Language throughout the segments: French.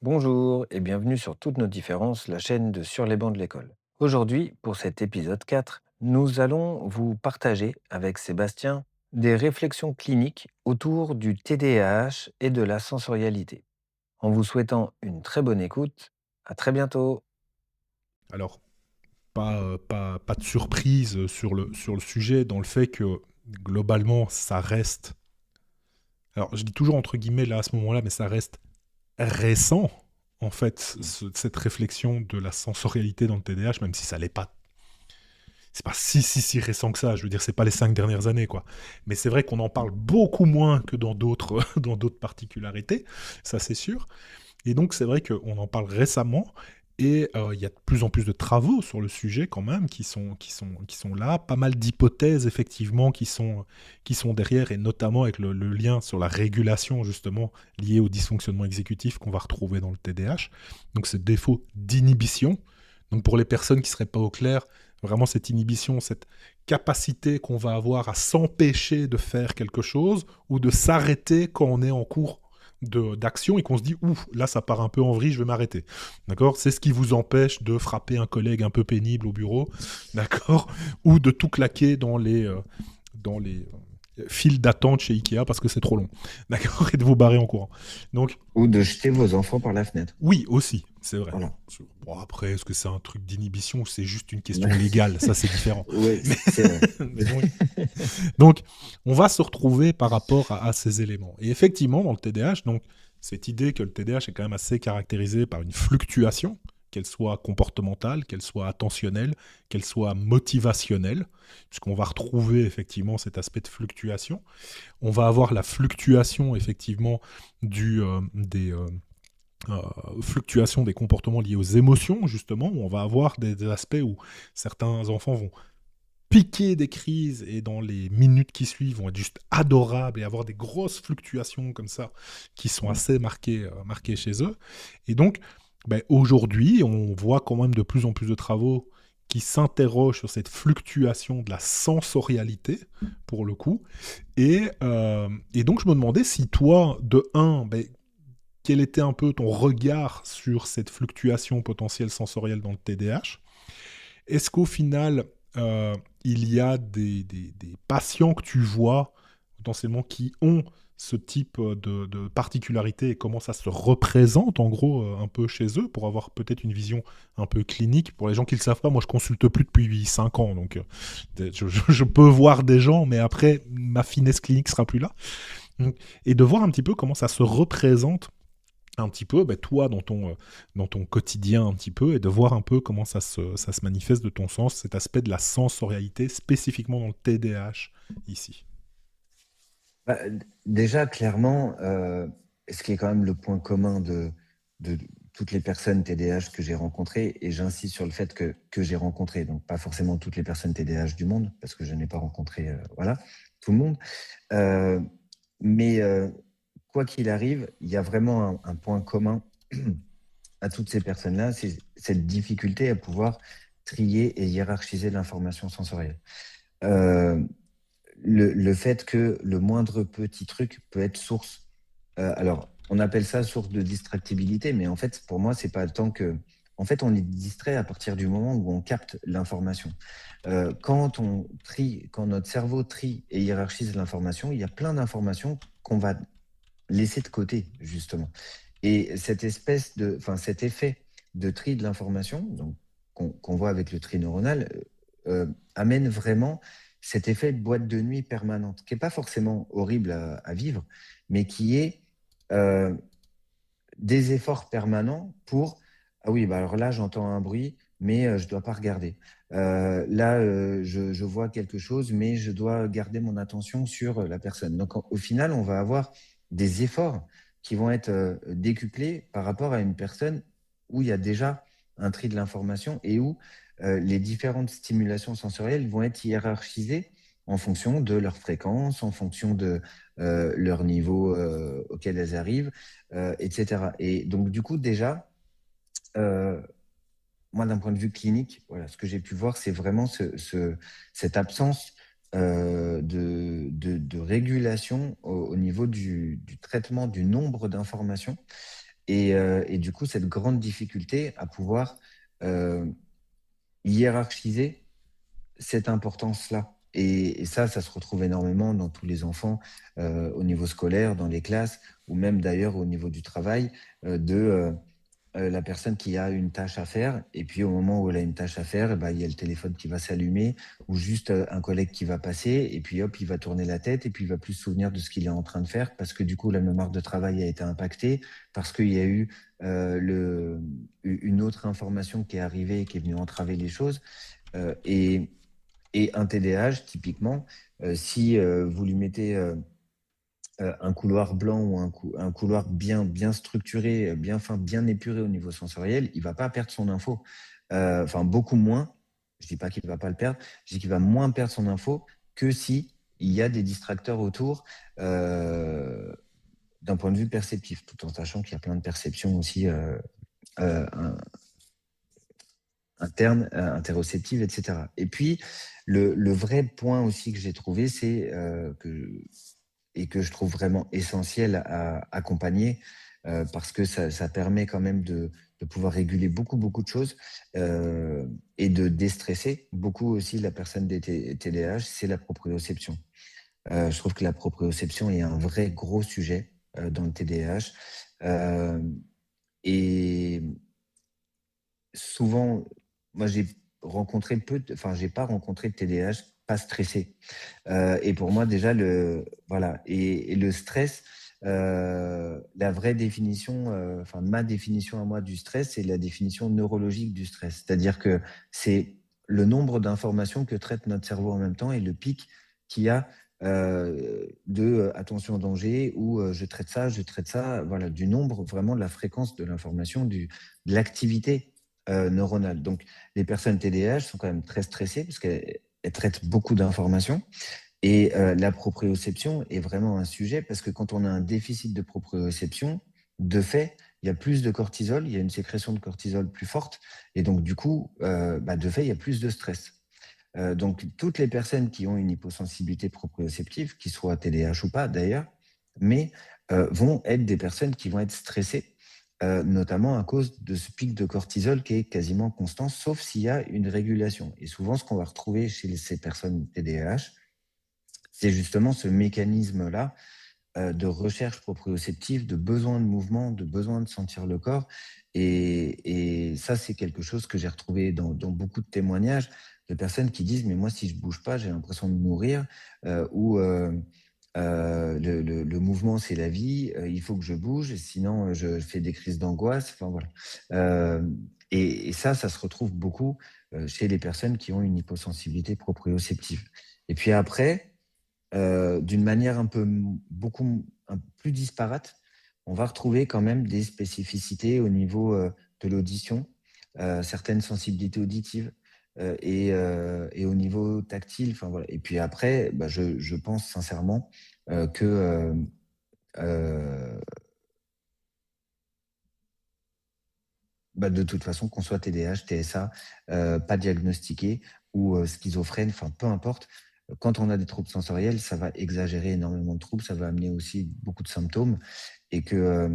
Bonjour et bienvenue sur Toutes nos différences, la chaîne de Sur les bancs de l'école. Aujourd'hui, pour cet épisode 4, nous allons vous partager avec Sébastien des réflexions cliniques autour du TDAH et de la sensorialité. En vous souhaitant une très bonne écoute, à très bientôt. Alors, pas de surprise sur le sujet, dans le fait que, globalement, ça reste, alors je dis toujours entre guillemets là à ce moment-là, mais ça reste récent, en fait, cette réflexion de la sensorialité dans le TDAH, même si ça l'est pas. C'est pas si récent que ça. Je veux dire, c'est pas les 5 dernières années, quoi. Mais c'est vrai qu'on en parle beaucoup moins que dans d'autres dans d'autres particularités, ça c'est sûr. Et donc, c'est vrai qu'on en parle récemment et il y a de plus en plus de travaux sur le sujet quand même qui sont là. Pas mal d'hypothèses, effectivement, qui sont derrière, et notamment avec le lien sur la régulation, justement, lié au dysfonctionnement exécutif qu'on va retrouver dans le TDAH. Donc, ce défaut d'inhibition. Donc, pour les personnes qui ne seraient pas au clair, vraiment cette inhibition, cette capacité qu'on va avoir à s'empêcher de faire quelque chose ou de s'arrêter quand on est en cours d'action et qu'on se dit ouf, là ça part un peu en vrille, je vais m'arrêter. D'accord. C'est ce qui vous empêche de frapper un collègue un peu pénible au bureau, d'accord, ou de tout claquer dans les files d'attente chez Ikea parce que c'est trop long, d'accord, et de vous barrer en courant. Donc Ou de jeter vos enfants par la fenêtre. oui, aussi, c'est vrai. Voilà. Bon, après, est-ce que c'est un truc d'inhibition ou c'est juste une question légale? Ça, c'est différent. Oui, Mais, c'est vrai. mais donc, on va se retrouver par rapport à ces éléments. Et effectivement, dans le TDAH, donc, cette idée que le TDAH est quand même assez caractérisé par une fluctuation, qu'elle soit comportementale, qu'elle soit attentionnelle, qu'elle soit motivationnelle, puisqu'on va retrouver effectivement cet aspect de fluctuation. On va avoir la fluctuation effectivement des fluctuations des comportements liés aux émotions, justement, où on va avoir des aspects où certains enfants vont piquer des crises et dans les minutes qui suivent vont être juste adorables et avoir des grosses fluctuations comme ça qui sont assez marquées chez eux. Et donc, ben, aujourd'hui, on voit quand même de plus en plus de travaux qui s'interrogent sur cette fluctuation de la sensorialité, pour le coup. Et donc, je me demandais si toi, de un, ben, quel était un peu ton regard sur cette fluctuation potentielle sensorielle dans le TDAH? Est-ce qu'au final, il y a des patients que tu vois potentiellement qui ont ce type de particularité et comment ça se représente en gros un peu chez eux pour avoir peut-être une vision un peu clinique? Pour les gens qui ne le savent pas, moi je consulte plus depuis 5 ans, donc je peux voir des gens, mais après ma finesse clinique sera plus là. Donc, et de voir un petit peu comment ça se représente un petit peu, bah, toi, dans ton quotidien un petit peu, et de voir un peu comment ça se manifeste de ton sens, cet aspect de la sensorialité, spécifiquement dans le TDAH, ici. Bah, déjà, clairement, ce qui est quand même le point commun de toutes les personnes TDAH que j'ai rencontrées, et j'insiste sur le fait que j'ai rencontré, donc pas forcément toutes les personnes TDAH du monde, parce que je n'ai pas rencontré voilà, tout le monde. Euh, mais quoi qu'il arrive, il y a vraiment un point commun à toutes ces personnes-là, c'est cette difficulté à pouvoir trier et hiérarchiser l'information sensorielle. Euh, le fait que le moindre petit truc peut être source. Alors, on appelle ça source de distractibilité, mais en fait, pour moi, c'est pas tant que. En fait, on est distrait à partir du moment où on capte l'information. Quand on trie, quand notre cerveau trie et hiérarchise l'information, il y a plein d'informations qu'on va laisser de côté, justement. Et cette espèce de, enfin, cet effet de tri de l'information, donc qu'on voit avec le tri neuronal, amène vraiment cet effet de boîte de nuit permanente, qui n'est pas forcément horrible à vivre, mais qui est euh, des efforts permanents pour ah oui, bah alors là, j'entends un bruit, mais je ne dois pas regarder. Là, je vois quelque chose, mais je dois garder mon attention sur la personne. Donc, au final, on va avoir des efforts qui vont être décuplés par rapport à une personne où il y a déjà un tri de l'information et où les différentes stimulations sensorielles vont être hiérarchisées en fonction de leur fréquence, en fonction de leur niveau auquel elles arrivent, etc. Et donc, du coup, déjà, euh, moi, d'un point de vue clinique, voilà, ce que j'ai pu voir, c'est vraiment cette absence de régulation au niveau du traitement du nombre d'informations Et du coup, cette grande difficulté à pouvoir euh, hiérarchiser cette importance-là. Et ça se retrouve énormément dans tous les enfants, au niveau scolaire, dans les classes, ou même d'ailleurs au niveau du travail, de la personne qui a une tâche à faire, et puis au moment où elle a une tâche à faire, eh ben, il y a le téléphone qui va s'allumer, ou juste un collègue qui va passer, et puis hop, il va tourner la tête, et puis il va plus se souvenir de ce qu'il est en train de faire, parce que du coup, la mémoire de travail a été impactée, parce qu'il y a eu une autre information qui est arrivée et qui est venue entraver les choses. Euh, et, et un TDAH, typiquement, si vous lui mettez un couloir blanc ou un couloir bien structuré, bien fin, bien épuré au niveau sensoriel, il va pas perdre son info. Enfin, beaucoup moins. Je dis pas qu'il va pas le perdre, je dis qu'il va moins perdre son info que si il y a des distracteurs autour, euh, d'un point de vue perceptif, tout en sachant qu'il y a plein de perceptions aussi euh, internes, interoceptives, etc. Et puis, le vrai point aussi que j'ai trouvé, c'est et que je trouve vraiment essentiel à accompagner, parce que ça permet quand même de pouvoir réguler beaucoup de choses, et de déstresser beaucoup aussi la personne des TDAH, c'est la proprioception. Je trouve que la proprioception est un vrai gros sujet dans le TDAH. Euh, et souvent, moi j'ai rencontré enfin j'ai pas rencontré de TDAH pas stressé. Et pour moi, déjà, voilà. Et le stress, la vraie définition, enfin, ma définition à moi du stress, c'est la définition neurologique du stress. C'est-à-dire que c'est le nombre d'informations que traite notre cerveau en même temps et le pic qu'il y a de attention au danger ou je traite ça, voilà, du nombre, vraiment de la fréquence de l'information, de l'activité neuronale. Donc, les personnes TDAH sont quand même très stressées parce qu'elles traitent beaucoup d'informations. Et la proprioception est vraiment un sujet parce que quand on a un déficit de proprioception, de fait, il y a plus de cortisol, il y a une sécrétion de cortisol plus forte, et donc du coup, de fait, il y a plus de stress. Donc toutes les personnes qui ont une hyposensibilité proprioceptive, qui soient TDAH ou pas d'ailleurs, mais vont être des personnes qui vont être stressées, notamment à cause de ce pic de cortisol qui est quasiment constant, sauf s'il y a une régulation. Et souvent, ce qu'on va retrouver chez ces personnes TDAH, c'est justement ce mécanisme-là de recherche proprioceptive, de besoin de mouvement, de besoin de sentir le corps. Et ça, c'est quelque chose que j'ai retrouvé dans beaucoup de témoignages de personnes qui disent, mais moi, si je bouge pas, j'ai l'impression de mourir, ou le mouvement, c'est la vie, il faut que je bouge, sinon je fais des crises d'angoisse. Enfin, voilà. Euh, et ça se retrouve beaucoup chez les personnes qui ont une hyposensibilité proprioceptive. Et puis après, d'une manière un peu plus disparate, on va retrouver quand même des spécificités au niveau de l'audition, certaines sensibilités auditives, et au niveau tactile. Enfin, voilà. Et puis après, je pense sincèrement que euh, de toute façon, qu'on soit TDAH, TSA, pas diagnostiqué ou schizophrène, enfin peu importe, quand on a des troubles sensoriels, ça va exagérer énormément de troubles, ça va amener aussi beaucoup de symptômes. Et que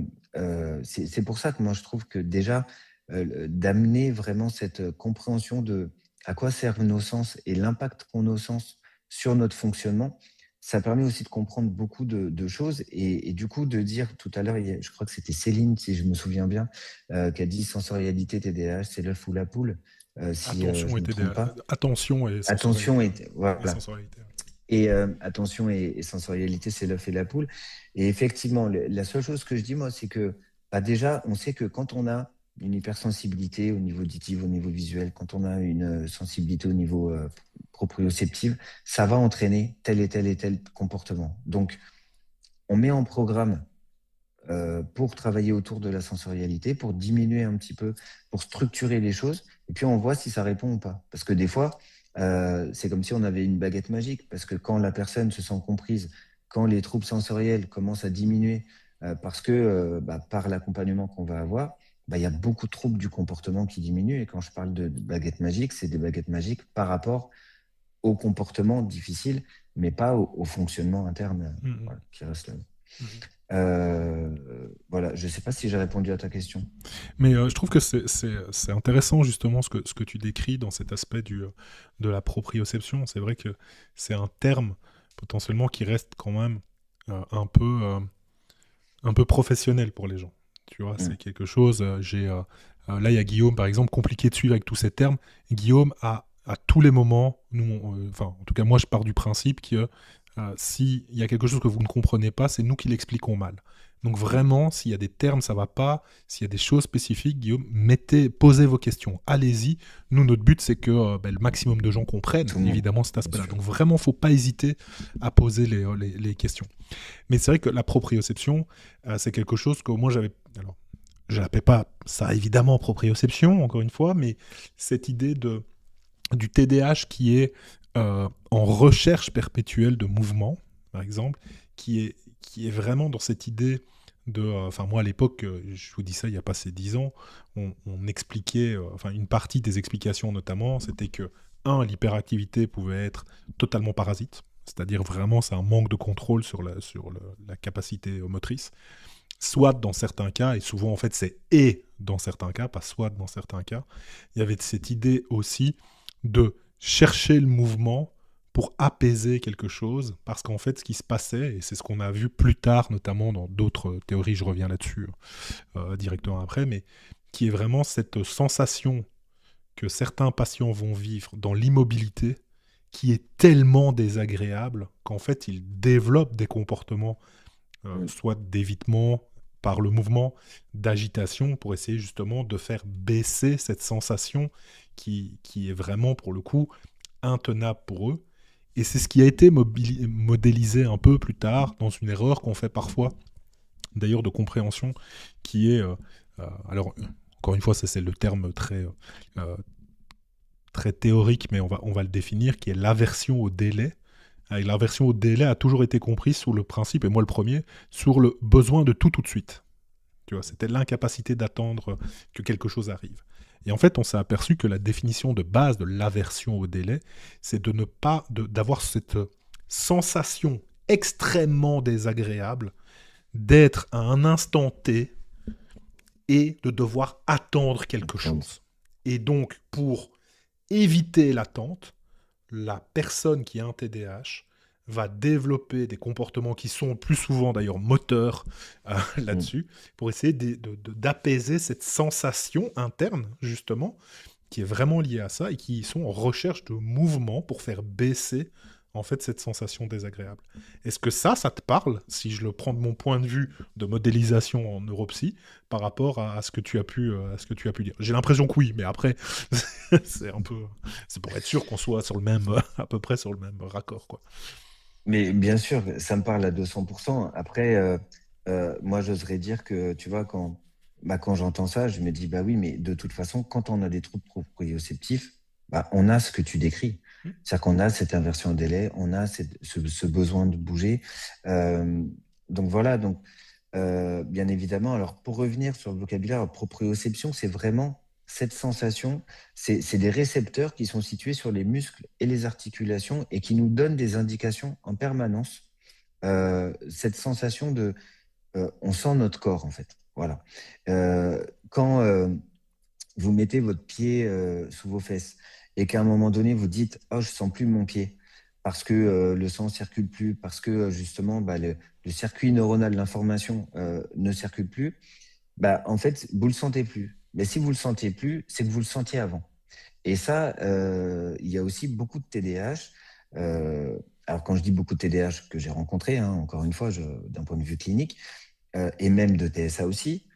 c'est pour ça que moi je trouve que déjà, d'amener vraiment cette compréhension de à quoi servent nos sens et l'impact qu'ont nos sens sur notre fonctionnement, ça permet aussi de comprendre beaucoup de choses et du coup de dire tout à l'heure, je crois que c'était Céline, si je me souviens bien, qui a dit sensorialité TDAH, c'est l'œuf ou la poule, si Attention je et ne me trompe TDA, pas. attention et Attention sensorialité. et Et voilà. sensorialité. Et attention et sensorialité, c'est l'œuf et la poule. Et effectivement, la seule chose que je dis, moi, c'est que déjà, on sait que quand on a une hypersensibilité au niveau auditif, au niveau visuel, quand on a une sensibilité au niveau proprioceptif, ça va entraîner tel et tel comportement. Donc, on met en programme pour travailler autour de la sensorialité, pour diminuer un petit peu, pour structurer les choses, et puis on voit si ça répond ou pas. Parce que des fois, c'est comme si on avait une baguette magique, parce que quand la personne se sent comprise, quand les troubles sensoriels commencent à diminuer, parce que par l'accompagnement qu'on va avoir, il y a beaucoup de troubles du comportement qui diminuent. Et quand je parle de baguettes magiques, c'est des baguettes magiques par rapport au comportement difficile, mais pas au fonctionnement interne, Mhm. voilà, qui reste là. Mhm. Voilà, je ne sais pas si j'ai répondu à ta question. Mais je trouve que c'est intéressant justement ce que tu décris dans cet aspect de la proprioception. C'est vrai que c'est un terme potentiellement qui reste quand même euh, un peu, euh, un peu professionnel pour les gens. Tu vois, c'est Mm. quelque chose. Là, il y a Guillaume, par exemple, compliqué de suivre avec tous ces termes. Guillaume, à tous les moments, enfin, en tout cas, moi, je pars du principe que s'il y a quelque chose que vous ne comprenez pas, c'est nous qui l'expliquons mal. Donc Mm. vraiment, s'il y a des termes, ça va pas. S'il y a des choses spécifiques, Guillaume, posez vos questions. Allez-y. Nous, notre but, c'est que le maximum de gens comprennent, Tout le monde, évidemment, cet bien aspect-là. sûr. Donc vraiment, faut pas hésiter à poser les questions. Mais c'est vrai que la proprioception, c'est quelque chose que moi j'avais. Alors, je l'appelle pas ça évidemment proprioception, encore une fois, mais cette idée du TDAH qui est en recherche perpétuelle de mouvement, par exemple, qui est vraiment dans cette idée de. Enfin, moi à l'époque, je vous dis ça il n'y a pas ces 10 ans, on expliquait, enfin, une partie des explications notamment, c'était que, l'hyperactivité pouvait être totalement parasite. C'est-à-dire vraiment, c'est un manque de contrôle la capacité motrice. Soit dans certains cas, et souvent en fait c'est dans certains cas, pas soit dans certains cas, il y avait cette idée aussi de chercher le mouvement pour apaiser quelque chose, parce qu'en fait ce qui se passait, et c'est ce qu'on a vu plus tard, notamment dans d'autres théories, je reviens là-dessus directement après, mais qui est vraiment cette sensation que certains patients vont vivre dans l'immobilité, qui est tellement désagréable qu'en fait ils développent des comportements Mm. soit d'évitement par le mouvement, d'agitation, pour essayer justement de faire baisser cette sensation qui est vraiment, pour le coup, intenable pour eux. Et c'est ce qui a été modélisé un peu plus tard dans une erreur qu'on fait parfois, d'ailleurs de compréhension, qui est, alors encore une fois, ça c'est le terme euh, très théorique, mais on va le définir, qui est l'aversion au délai. Avec l'aversion au délai a toujours été comprise sous le principe, et moi le premier, sur le besoin de tout de suite. Tu vois, c'était l'incapacité d'attendre que quelque chose arrive. Et en fait, on s'est aperçu que la définition de base de l'aversion au délai, c'est de ne pas d'avoir cette sensation extrêmement désagréable d'être à un instant T et de devoir attendre quelque Attendre. chose. Et donc, pour éviter l'attente, la personne qui a un TDAH va développer des comportements qui sont plus souvent d'ailleurs moteurs Mm. là-dessus, pour essayer d'apaiser cette sensation interne, justement, qui est vraiment liée à ça, et qui sont en recherche de mouvement pour faire baisser en fait cette sensation désagréable. Est-ce que ça te parle, si je le prends de mon point de vue de modélisation en neuropsy, par rapport à ce que tu as pu, à ce que tu as pu dire? J'ai l'impression que oui, mais après, c'est un peu, c'est pour être sûr qu'on soit sur le même, à peu près sur le même raccord, quoi. Mais bien sûr, ça me parle à 200%. Après, moi, j'oserais dire que, tu vois, quand j'entends ça, je me dis, bah oui, mais de toute façon, quand on a des troubles proprioceptifs, bah, on a ce que tu décris. Hmm. C'est-à-dire qu'on a cette inversion au délai, on a ce besoin de bouger. Euh, donc voilà, donc, bien évidemment, alors pour revenir sur le vocabulaire, proprioception, c'est vraiment cette sensation, c'est des récepteurs qui sont situés sur les muscles et les articulations et qui nous donnent des indications en permanence. Cette sensation de, on sent notre corps en fait. Voilà. Quand vous mettez votre pied sous vos fesses et qu'à un moment donné vous dites, oh, je sens plus mon pied parce que le sang circule plus, parce que justement bah, le circuit neuronal de l'information ne circule plus, bah, en fait, vous le sentez plus. Mais si vous le sentiez plus, c'est que vous le sentiez avant. Et ça, il y a aussi beaucoup de TDAH. Alors, quand je dis beaucoup de TDAH que j'ai rencontré, hein, encore une fois, d'un point de vue clinique, et même de TSA aussi,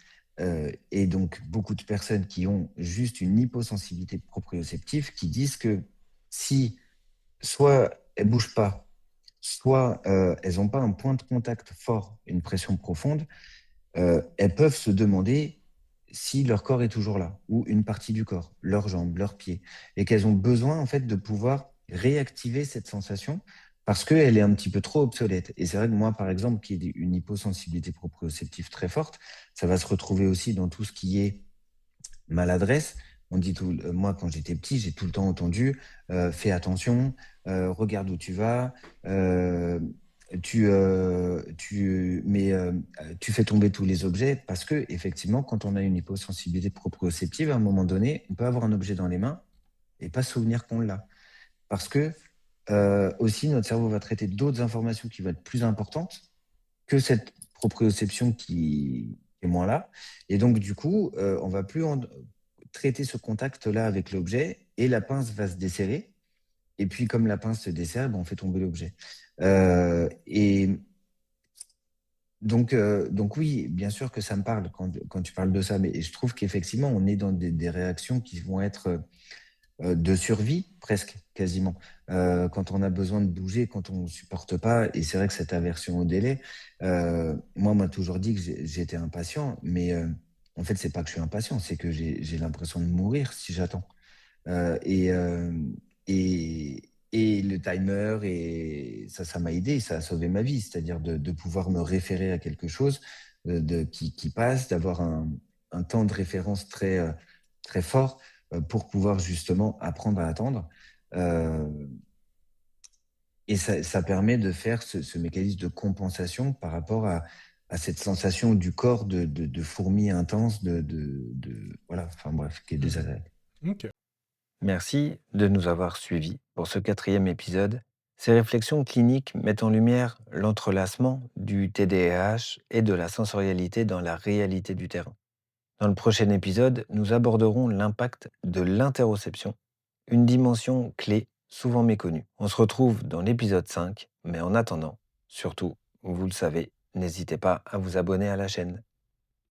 et donc beaucoup de personnes qui ont juste une hyposensibilité proprioceptive qui disent que si soit elles ne bougent pas, soit elles n'ont pas un point de contact fort, une pression profonde, elles peuvent se demander si leur corps est toujours là, ou une partie du corps, leurs jambes, leurs pieds, et qu'elles ont besoin en fait de pouvoir réactiver cette sensation parce qu'elle est un petit peu trop obsolète. Et c'est vrai que moi, par exemple, qui ai une hyposensibilité proprioceptive très forte, ça va se retrouver aussi dans tout ce qui est maladresse. On dit moi, quand j'étais petit, j'ai tout le temps entendu fais attention, regarde où tu vas, tu fais tomber tous les objets parce que, effectivement, quand on a une hyposensibilité proprioceptive, à un moment donné, on peut avoir un objet dans les mains et pas se souvenir qu'on l'a. Parce que aussi, notre cerveau va traiter d'autres informations qui vont être plus importantes que cette proprioception qui est moins là. Et donc, du coup, on va plus traiter ce contact-là avec l'objet et la pince va se desserrer. Et puis, comme la pince se desserre, ben, on fait tomber l'objet. Et donc oui, bien sûr que ça me parle quand tu parles de ça, mais je trouve qu'effectivement, on est dans des réactions qui vont être de survie, presque, quasiment. Quand on a besoin de bouger, quand on ne supporte pas, et c'est vrai que cette aversion au délai, moi, on m'a toujours dit que j'étais impatient, mais en fait, c'est pas que je suis impatient, c'est que j'ai l'impression de mourir si j'attends. Euh, et, euh, et le timer, et ça m'a aidé, ça a sauvé ma vie, c'est-à-dire de pouvoir me référer à quelque chose qui passe, d'avoir un temps de référence très fort pour pouvoir justement apprendre à attendre. Euh, et ça permet de faire ce mécanisme de compensation par rapport à cette sensation du corps de fourmi intense, voilà, enfin bref, qui est Mhm. désagréable. Ok. Merci de nous avoir suivis pour ce 4e épisode. Ces réflexions cliniques mettent en lumière l'entrelacement du TDAH et de la sensorialité dans la réalité du terrain. Dans le prochain épisode, nous aborderons l'impact de l'interoception, une dimension clé souvent méconnue. On se retrouve dans l'épisode 5, mais en attendant, surtout, vous le savez, n'hésitez pas à vous abonner à la chaîne.